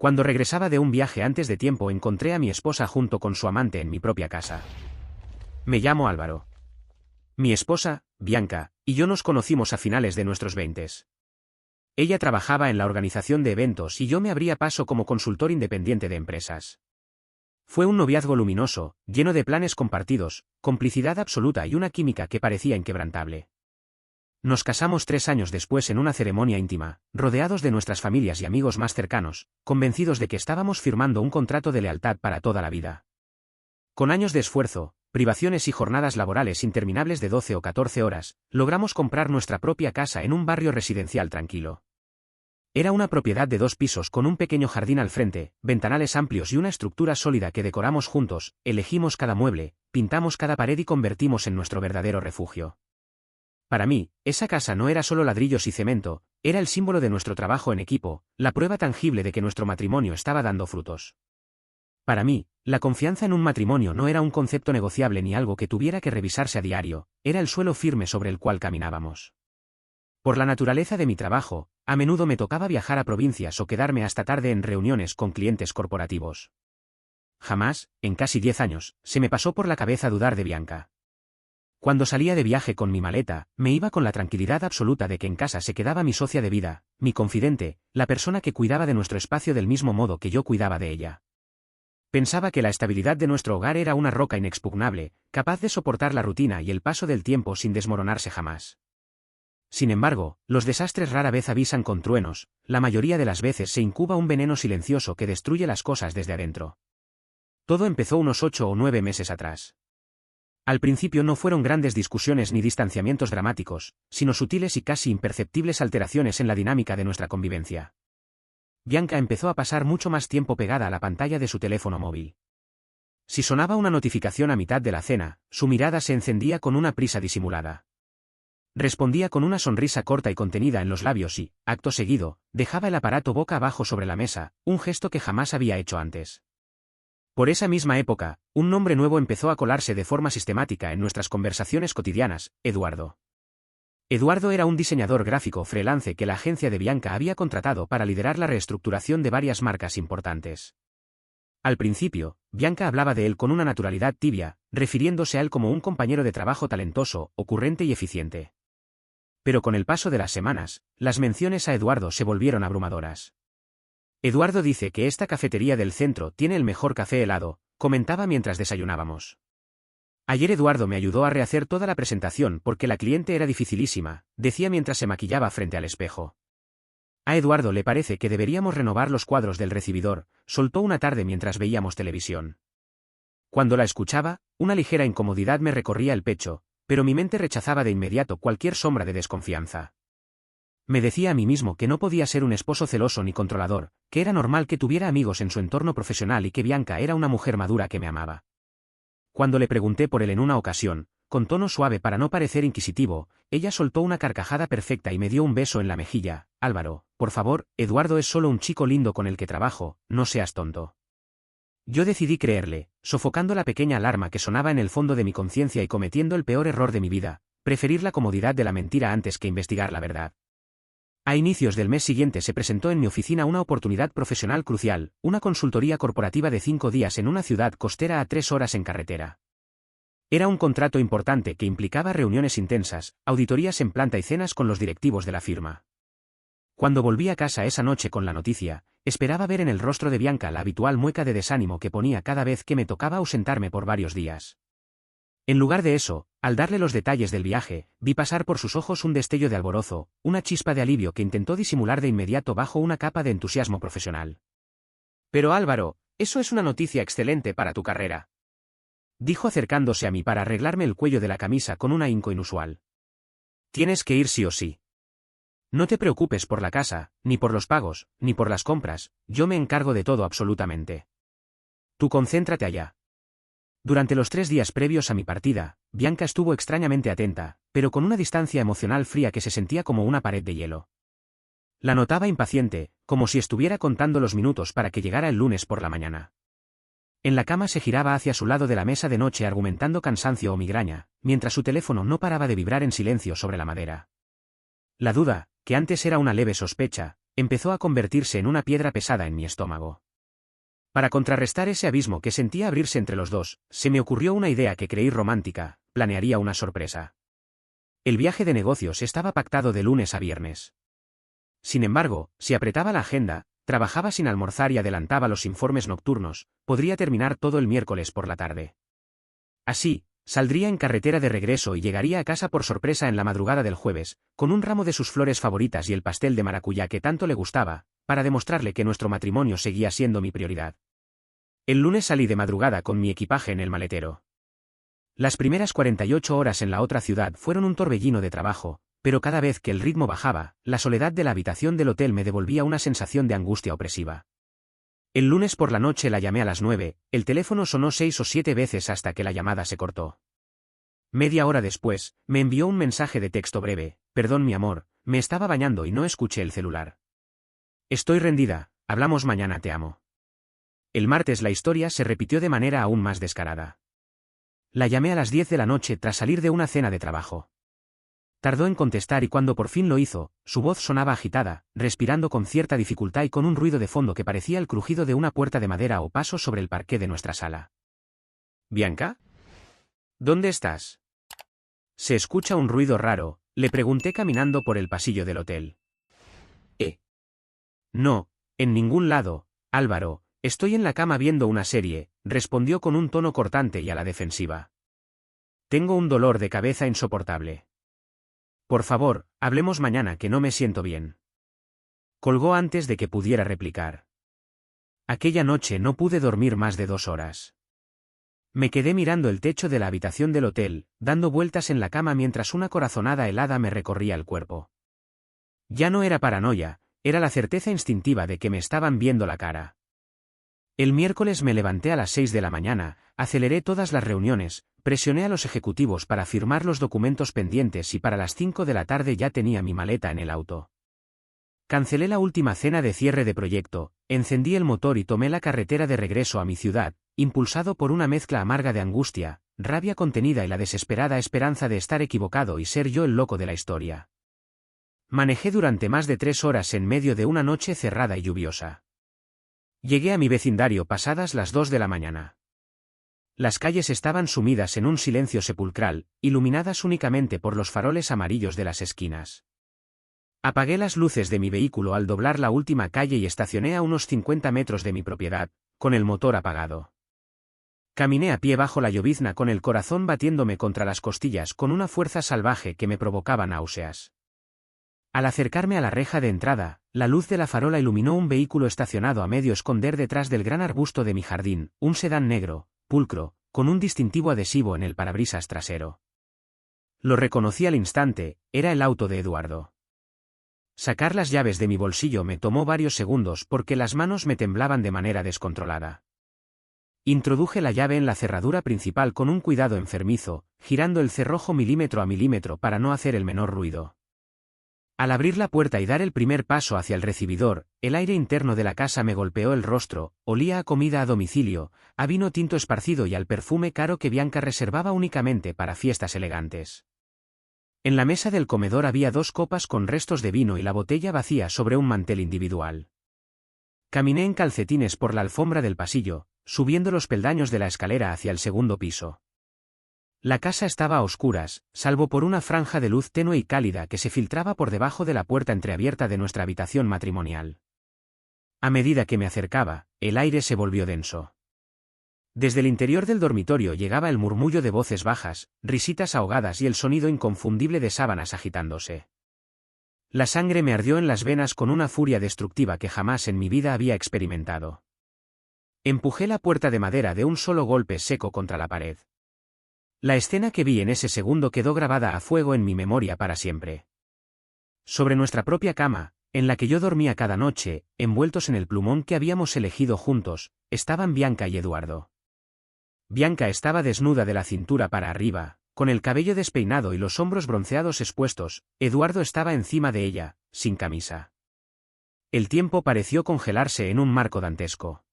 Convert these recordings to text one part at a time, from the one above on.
Cuando regresaba de un viaje antes de tiempo encontré a mi esposa junto con su amante en mi propia casa. Me llamo Álvaro. Mi esposa, Bianca, y yo nos conocimos a finales de nuestros 20. Ella trabajaba en la organización de eventos y yo me abría paso como consultor independiente de empresas. Fue un noviazgo luminoso, lleno de planes compartidos, complicidad absoluta y una química que parecía inquebrantable. Nos casamos 3 años después en una ceremonia íntima, rodeados de nuestras familias y amigos más cercanos, convencidos de que estábamos firmando un contrato de lealtad para toda la vida. Con años de esfuerzo, privaciones y jornadas laborales interminables de 12 o 14 horas, logramos comprar nuestra propia casa en un barrio residencial tranquilo. Era una propiedad de 2 pisos con un pequeño jardín al frente, ventanales amplios y una estructura sólida que decoramos juntos, elegimos cada mueble, pintamos cada pared y convertimos en nuestro verdadero refugio. Para mí, esa casa no era solo ladrillos y cemento, era el símbolo de nuestro trabajo en equipo, la prueba tangible de que nuestro matrimonio estaba dando frutos. Para mí, la confianza en un matrimonio no era un concepto negociable ni algo que tuviera que revisarse a diario, era el suelo firme sobre el cual caminábamos. Por la naturaleza de mi trabajo, a menudo me tocaba viajar a provincias o quedarme hasta tarde en reuniones con clientes corporativos. Jamás, en casi 10 años, se me pasó por la cabeza dudar de Bianca. Cuando salía de viaje con mi maleta, me iba con la tranquilidad absoluta de que en casa se quedaba mi socia de vida, mi confidente, la persona que cuidaba de nuestro espacio del mismo modo que yo cuidaba de ella. Pensaba que la estabilidad de nuestro hogar era una roca inexpugnable, capaz de soportar la rutina y el paso del tiempo sin desmoronarse jamás. Sin embargo, los desastres rara vez avisan con truenos, la mayoría de las veces se incuba un veneno silencioso que destruye las cosas desde adentro. Todo empezó unos 8 o 9 meses atrás. Al principio no fueron grandes discusiones ni distanciamientos dramáticos, sino sutiles y casi imperceptibles alteraciones en la dinámica de nuestra convivencia. Bianca empezó a pasar mucho más tiempo pegada a la pantalla de su teléfono móvil. Si sonaba una notificación a mitad de la cena, su mirada se encendía con una prisa disimulada. Respondía con una sonrisa corta y contenida en los labios y, acto seguido, dejaba el aparato boca abajo sobre la mesa, un gesto que jamás había hecho antes. Por esa misma época, un nombre nuevo empezó a colarse de forma sistemática en nuestras conversaciones cotidianas: Eduardo. Eduardo era un diseñador gráfico freelance que la agencia de Bianca había contratado para liderar la reestructuración de varias marcas importantes. Al principio, Bianca hablaba de él con una naturalidad tibia, refiriéndose a él como un compañero de trabajo talentoso, ocurrente y eficiente. Pero con el paso de las semanas, las menciones a Eduardo se volvieron abrumadoras. Eduardo dice que esta cafetería del centro tiene el mejor café helado, comentaba mientras desayunábamos. Ayer Eduardo me ayudó a rehacer toda la presentación porque la cliente era dificilísima, decía mientras se maquillaba frente al espejo. A Eduardo le parece que deberíamos renovar los cuadros del recibidor, soltó una tarde mientras veíamos televisión. Cuando la escuchaba, una ligera incomodidad me recorría el pecho, pero mi mente rechazaba de inmediato cualquier sombra de desconfianza. Me decía a mí mismo que no podía ser un esposo celoso ni controlador, que era normal que tuviera amigos en su entorno profesional y que Bianca era una mujer madura que me amaba. Cuando le pregunté por él en una ocasión, con tono suave para no parecer inquisitivo, ella soltó una carcajada perfecta y me dio un beso en la mejilla. Álvaro, por favor, Eduardo es solo un chico lindo con el que trabajo, no seas tonto. Yo decidí creerle, sofocando la pequeña alarma que sonaba en el fondo de mi conciencia y cometiendo el peor error de mi vida, preferir la comodidad de la mentira antes que investigar la verdad. A inicios del mes siguiente se presentó en mi oficina una oportunidad profesional crucial, una consultoría corporativa de 5 días en una ciudad costera a 3 horas en carretera. Era un contrato importante que implicaba reuniones intensas, auditorías en planta y cenas con los directivos de la firma. Cuando volví a casa esa noche con la noticia, esperaba ver en el rostro de Bianca la habitual mueca de desánimo que ponía cada vez que me tocaba ausentarme por varios días. En lugar de eso, al darle los detalles del viaje, vi pasar por sus ojos un destello de alborozo, una chispa de alivio que intentó disimular de inmediato bajo una capa de entusiasmo profesional. «Pero Álvaro, eso es una noticia excelente para tu carrera», dijo acercándose a mí para arreglarme el cuello de la camisa con un ahínco inusual. «Tienes que ir sí o sí. No te preocupes por la casa, ni por los pagos, ni por las compras, yo me encargo de todo absolutamente. Tú concéntrate allá». Durante los 3 días previos a mi partida, Bianca estuvo extrañamente atenta, pero con una distancia emocional fría que se sentía como una pared de hielo. La notaba impaciente, como si estuviera contando los minutos para que llegara el lunes por la mañana. En la cama se giraba hacia su lado de la mesa de noche argumentando cansancio o migraña, mientras su teléfono no paraba de vibrar en silencio sobre la madera. La duda, que antes era una leve sospecha, empezó a convertirse en una piedra pesada en mi estómago. Para contrarrestar ese abismo que sentía abrirse entre los dos, se me ocurrió una idea que creí romántica: planearía una sorpresa. El viaje de negocios estaba pactado de lunes a viernes. Sin embargo, si apretaba la agenda, trabajaba sin almorzar y adelantaba los informes nocturnos, podría terminar todo el miércoles por la tarde. Así, saldría en carretera de regreso y llegaría a casa por sorpresa en la madrugada del jueves, con un ramo de sus flores favoritas y el pastel de maracuyá que tanto le gustaba, para demostrarle que nuestro matrimonio seguía siendo mi prioridad. El lunes salí de madrugada con mi equipaje en el maletero. Las primeras 48 horas en la otra ciudad fueron un torbellino de trabajo, pero cada vez que el ritmo bajaba, la soledad de la habitación del hotel me devolvía una sensación de angustia opresiva. El lunes por la noche la llamé a las 9, el teléfono sonó 6 o 7 veces hasta que la llamada se cortó. Media hora después, me envió un mensaje de texto breve: perdón mi amor, me estaba bañando y no escuché el celular. Estoy rendida, hablamos mañana, te amo. El martes la historia se repitió de manera aún más descarada. La llamé a las 10 de la noche tras salir de una cena de trabajo. Tardó en contestar y cuando por fin lo hizo, su voz sonaba agitada, respirando con cierta dificultad y con un ruido de fondo que parecía el crujido de una puerta de madera o pasos sobre el parqué de nuestra sala. ¿Bianca? ¿Dónde estás? Se escucha un ruido raro, le pregunté caminando por el pasillo del hotel. No, en ningún lado, Álvaro, estoy en la cama viendo una serie, respondió con un tono cortante y a la defensiva. Tengo un dolor de cabeza insoportable. Por favor, hablemos mañana que no me siento bien. Colgó antes de que pudiera replicar. Aquella noche no pude dormir más de 2 horas. Me quedé mirando el techo de la habitación del hotel, dando vueltas en la cama mientras una corazonada helada me recorría el cuerpo. Ya no era paranoia, era la certeza instintiva de que me estaban viendo la cara. El miércoles me levanté a las 6 de la mañana, aceleré todas las reuniones, presioné a los ejecutivos para firmar los documentos pendientes y para las 5 de la tarde ya tenía mi maleta en el auto. Cancelé la última cena de cierre de proyecto, encendí el motor y tomé la carretera de regreso a mi ciudad, impulsado por una mezcla amarga de angustia, rabia contenida y la desesperada esperanza de estar equivocado y ser yo el loco de la historia. Manejé durante más de 3 horas en medio de una noche cerrada y lluviosa. Llegué a mi vecindario pasadas las 2 de la mañana. Las calles estaban sumidas en un silencio sepulcral, iluminadas únicamente por los faroles amarillos de las esquinas. Apagué las luces de mi vehículo al doblar la última calle y estacioné a unos 50 metros de mi propiedad, con el motor apagado. Caminé a pie bajo la llovizna con el corazón batiéndome contra las costillas con una fuerza salvaje que me provocaba náuseas. Al acercarme a la reja de entrada, la luz de la farola iluminó un vehículo estacionado a medio esconder detrás del gran arbusto de mi jardín, un sedán negro, pulcro, con un distintivo adhesivo en el parabrisas trasero. Lo reconocí al instante, era el auto de Eduardo. Sacar las llaves de mi bolsillo me tomó varios segundos porque las manos me temblaban de manera descontrolada. Introduje la llave en la cerradura principal con un cuidado enfermizo, girando el cerrojo milímetro a milímetro para no hacer el menor ruido. Al abrir la puerta y dar el primer paso hacia el recibidor, el aire interno de la casa me golpeó el rostro, olía a comida a domicilio, a vino tinto esparcido y al perfume caro que Bianca reservaba únicamente para fiestas elegantes. En la mesa del comedor había 2 copas con restos de vino y la botella vacía sobre un mantel individual. Caminé en calcetines por la alfombra del pasillo, subiendo los peldaños de la escalera hacia el segundo piso. La casa estaba a oscuras, salvo por una franja de luz tenue y cálida que se filtraba por debajo de la puerta entreabierta de nuestra habitación matrimonial. A medida que me acercaba, el aire se volvió denso. Desde el interior del dormitorio llegaba el murmullo de voces bajas, risitas ahogadas y el sonido inconfundible de sábanas agitándose. La sangre me ardió en las venas con una furia destructiva que jamás en mi vida había experimentado. Empujé la puerta de madera de un solo golpe seco contra la pared. La escena que vi en ese segundo quedó grabada a fuego en mi memoria para siempre. Sobre nuestra propia cama, en la que yo dormía cada noche, envueltos en el plumón que habíamos elegido juntos, estaban Bianca y Eduardo. Bianca estaba desnuda de la cintura para arriba, con el cabello despeinado y los hombros bronceados expuestos. Eduardo estaba encima de ella, sin camisa. El tiempo pareció congelarse en un marco dantesco.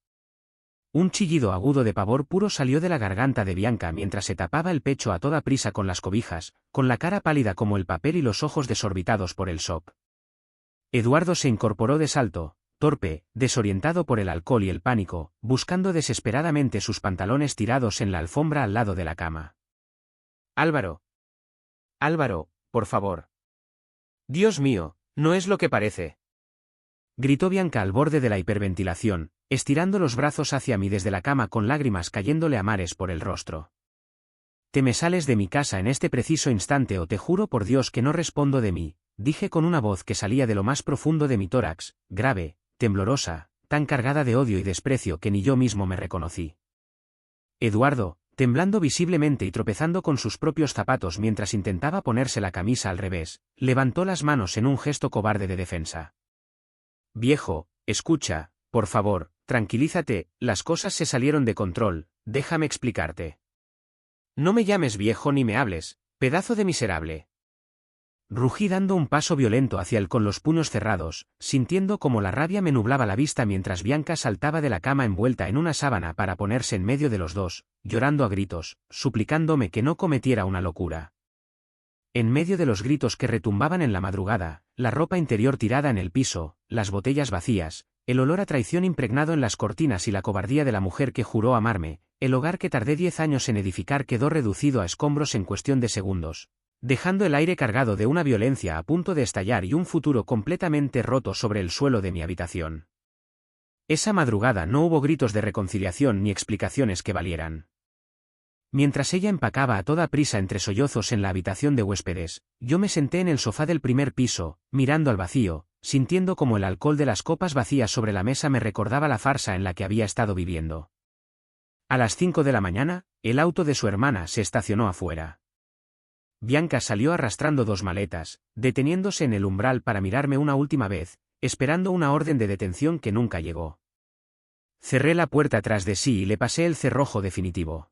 Un chillido agudo de pavor puro salió de la garganta de Bianca mientras se tapaba el pecho a toda prisa con las cobijas, con la cara pálida como el papel y los ojos desorbitados por el shock. Eduardo se incorporó de salto, torpe, desorientado por el alcohol y el pánico, buscando desesperadamente sus pantalones tirados en la alfombra al lado de la cama. Álvaro. Álvaro, por favor. Dios mío, no es lo que parece. Gritó Bianca al borde de la hiperventilación, estirando los brazos hacia mí desde la cama con lágrimas cayéndole a mares por el rostro. Te me sales de mi casa en este preciso instante o te juro por Dios que no respondo de mí, dije con una voz que salía de lo más profundo de mi tórax, grave, temblorosa, tan cargada de odio y desprecio que ni yo mismo me reconocí. Eduardo, temblando visiblemente y tropezando con sus propios zapatos mientras intentaba ponerse la camisa al revés, levantó las manos en un gesto cobarde de defensa. Viejo, escucha, por favor, tranquilízate, las cosas se salieron de control, déjame explicarte. No me llames viejo ni me hables, pedazo de miserable. Rugí dando un paso violento hacia él con los puños cerrados, sintiendo como la rabia me nublaba la vista mientras Bianca saltaba de la cama envuelta en una sábana para ponerse en medio de los dos, llorando a gritos, suplicándome que no cometiera una locura. En medio de los gritos que retumbaban en la madrugada, la ropa interior tirada en el piso, las botellas vacías, el olor a traición impregnado en las cortinas y la cobardía de la mujer que juró amarme, el hogar que tardé 10 años en edificar quedó reducido a escombros en cuestión de segundos, dejando el aire cargado de una violencia a punto de estallar y un futuro completamente roto sobre el suelo de mi habitación. Esa madrugada no hubo gritos de reconciliación ni explicaciones que valieran. Mientras ella empacaba a toda prisa entre sollozos en la habitación de huéspedes, yo me senté en el sofá del primer piso, mirando al vacío, sintiendo como el alcohol de las copas vacías sobre la mesa me recordaba la farsa en la que había estado viviendo. A las 5 de la mañana, el auto de su hermana se estacionó afuera. Bianca salió arrastrando 2 maletas, deteniéndose en el umbral para mirarme una última vez, esperando una orden de detención que nunca llegó. Cerré la puerta tras de sí y le pasé el cerrojo definitivo.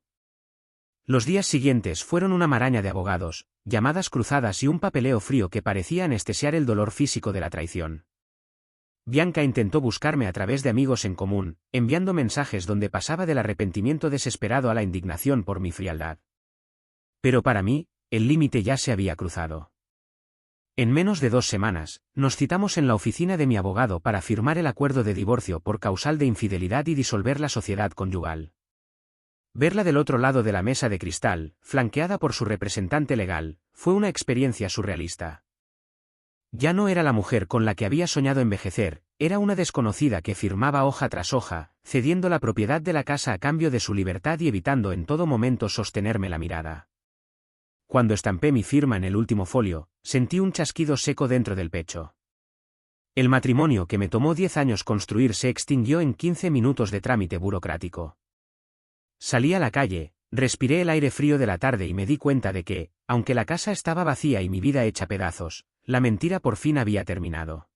Los días siguientes fueron una maraña de abogados, llamadas cruzadas y un papeleo frío que parecía anestesiar el dolor físico de la traición. Bianca intentó buscarme a través de amigos en común, enviando mensajes donde pasaba del arrepentimiento desesperado a la indignación por mi frialdad. Pero para mí, el límite ya se había cruzado. En menos de 2 semanas, nos citamos en la oficina de mi abogado para firmar el acuerdo de divorcio por causal de infidelidad y disolver la sociedad conyugal. Verla del otro lado de la mesa de cristal, flanqueada por su representante legal, fue una experiencia surrealista. Ya no era la mujer con la que había soñado envejecer, era una desconocida que firmaba hoja tras hoja, cediendo la propiedad de la casa a cambio de su libertad y evitando en todo momento sostenerme la mirada. Cuando estampé mi firma en el último folio, sentí un chasquido seco dentro del pecho. El matrimonio que me tomó 10 años construir se extinguió en 15 minutos de trámite burocrático. Salí a la calle, respiré el aire frío de la tarde y me di cuenta de que, aunque la casa estaba vacía y mi vida hecha pedazos, la mentira por fin había terminado.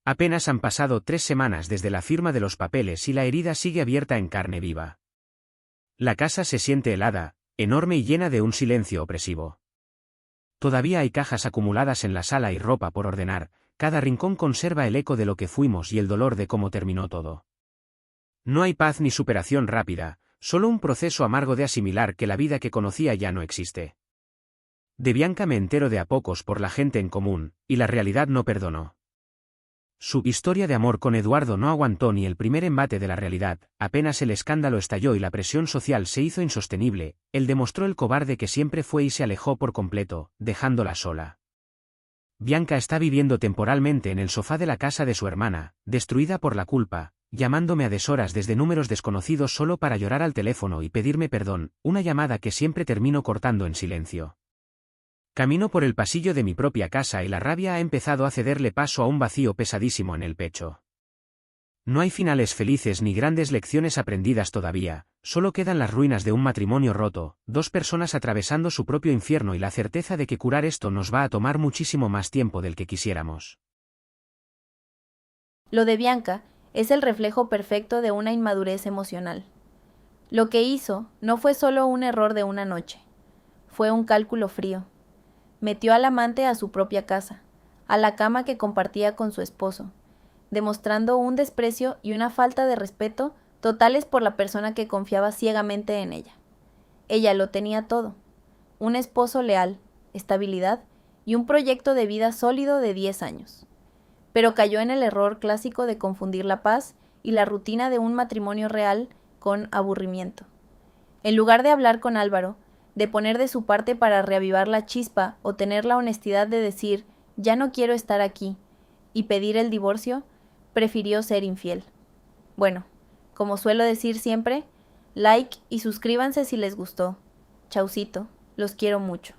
Apenas han pasado 3 semanas desde la firma de los papeles y la herida sigue abierta en carne viva. La casa se siente helada, enorme y llena de un silencio opresivo. Todavía hay cajas acumuladas en la sala y ropa por ordenar, cada rincón conserva el eco de lo que fuimos y el dolor de cómo terminó todo. No hay paz ni superación rápida, solo un proceso amargo de asimilar que la vida que conocía ya no existe. De Bianca me entero de a pocos por la gente en común, y la realidad no perdonó. Su historia de amor con Eduardo no aguantó ni el primer embate de la realidad, apenas el escándalo estalló y la presión social se hizo insostenible, él demostró el cobarde que siempre fue y se alejó por completo, dejándola sola. Bianca está viviendo temporalmente en el sofá de la casa de su hermana, destruida por la culpa, llamándome a deshoras desde números desconocidos solo para llorar al teléfono y pedirme perdón, una llamada que siempre termino cortando en silencio. Camino por el pasillo de mi propia casa y la rabia ha empezado a cederle paso a un vacío pesadísimo en el pecho. No hay finales felices ni grandes lecciones aprendidas todavía, solo quedan las ruinas de un matrimonio roto, 2 personas atravesando su propio infierno y la certeza de que curar esto nos va a tomar muchísimo más tiempo del que quisiéramos. Lo de Bianca es el reflejo perfecto de una inmadurez emocional. Lo que hizo no fue solo un error de una noche, fue un cálculo frío. Metió al amante a su propia casa, a la cama que compartía con su esposo, demostrando un desprecio y una falta de respeto totales por la persona que confiaba ciegamente en ella. Ella lo tenía todo: un esposo leal, estabilidad y un proyecto de vida sólido de 10 años. pero cayó en el error clásico de confundir la paz y la rutina de un matrimonio real con aburrimiento. En lugar de hablar con Álvaro, de poner de su parte para reavivar la chispa o tener la honestidad de decir «ya no quiero estar aquí» y pedir el divorcio, prefirió ser infiel. Bueno, como suelo decir siempre, like y suscríbanse si les gustó. Chaucito, los quiero mucho.